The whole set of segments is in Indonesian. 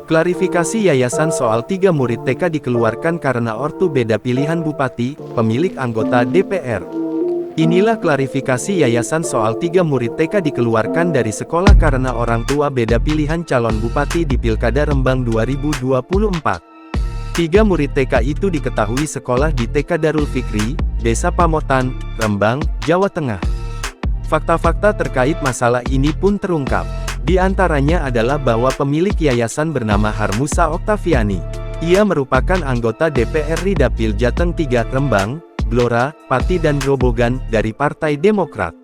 Klarifikasi yayasan soal 3 murid TK dikeluarkan karena ortu beda pilihan bupati, pemilik anggota DPR. Inilah klarifikasi yayasan soal 3 murid TK dikeluarkan dari sekolah karena orang tua beda pilihan calon bupati di Pilkada Rembang 2024. 3 murid TK itu diketahui sekolah di TK Darul Fikri, Desa Pamotan, Rembang, Jawa Tengah. Fakta-fakta terkait masalah ini pun terungkap. Di antaranya adalah bahwa pemilik yayasan bernama Harmusa Oktaviani. Ia merupakan anggota DPR RI Dapil Jateng 3 Rembang, Blora, Pati dan Grobogan dari Partai Demokrat.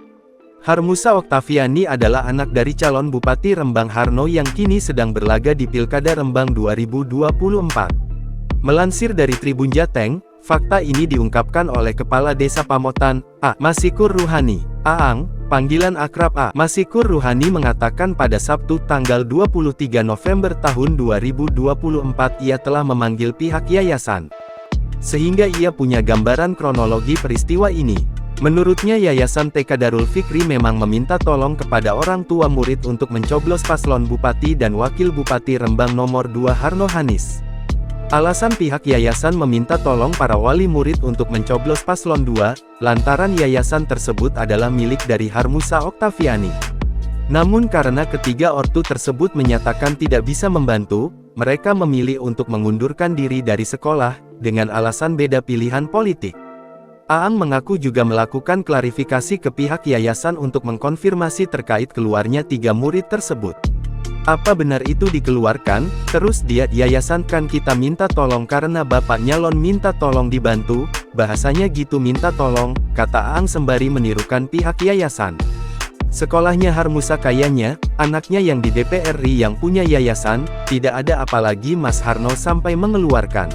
Harmusa Oktaviani adalah anak dari calon Bupati Rembang Harno yang kini sedang berlaga di Pilkada Rembang 2024. Melansir dari Tribun Jateng, fakta ini diungkapkan oleh Kepala Desa Pamotan, A. Masikur Ruhani. Aang, panggilan akrab A. Masikur Ruhani mengatakan pada Sabtu tanggal 23 November tahun 2024 ia telah memanggil pihak yayasan. Sehingga ia punya gambaran kronologi peristiwa ini. Menurutnya Yayasan TK Darul Fikri memang meminta tolong kepada orang tua murid untuk mencoblos paslon Bupati dan Wakil Bupati Rembang nomor 2 Harno Hanis. Alasan pihak yayasan meminta tolong para wali murid untuk mencoblos paslon 2, lantaran yayasan tersebut adalah milik dari Harmusa Oktaviani. Namun karena ketiga ortu tersebut menyatakan tidak bisa membantu, mereka memilih untuk mengundurkan diri dari sekolah, dengan alasan beda pilihan politik. Aang mengaku juga melakukan klarifikasi ke pihak yayasan untuk mengkonfirmasi terkait keluarnya 3 murid tersebut. Apa benar itu dikeluarkan? Terus yayasan kan kita minta tolong karena bapak nyalon minta tolong dibantu, bahasanya gitu minta tolong, kata Aang sembari menirukan pihak yayasan. Sekolahnya Harmusa kayaknya, anaknya yang di DPR RI yang punya yayasan, tidak ada apalagi Mas Harno sampai mengeluarkan.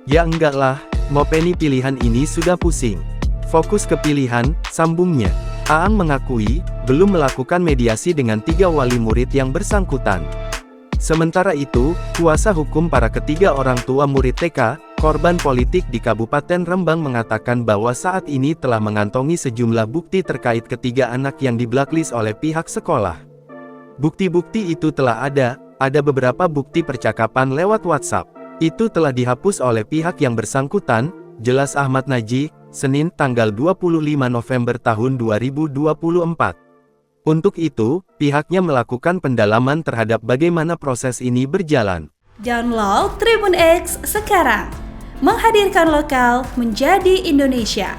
Ya enggak lah, ngopeni pilihan ini sudah pusing. Fokus ke pilihan, sambungnya. Aang mengakui, belum melakukan mediasi dengan 3 wali murid yang bersangkutan. Sementara itu, kuasa hukum para ketiga orang tua murid TK, korban politik di Kabupaten Rembang mengatakan bahwa saat ini telah mengantongi sejumlah bukti terkait ketiga anak yang di-blacklist oleh pihak sekolah. Bukti-bukti itu telah ada beberapa bukti percakapan lewat WhatsApp. Itu telah dihapus oleh pihak yang bersangkutan, jelas Ahmad Najih, Senin tanggal 25 November tahun 2024. Untuk itu, pihaknya melakukan pendalaman terhadap bagaimana proses ini berjalan. Download Tribun X sekarang, menghadirkan lokal menjadi Indonesia.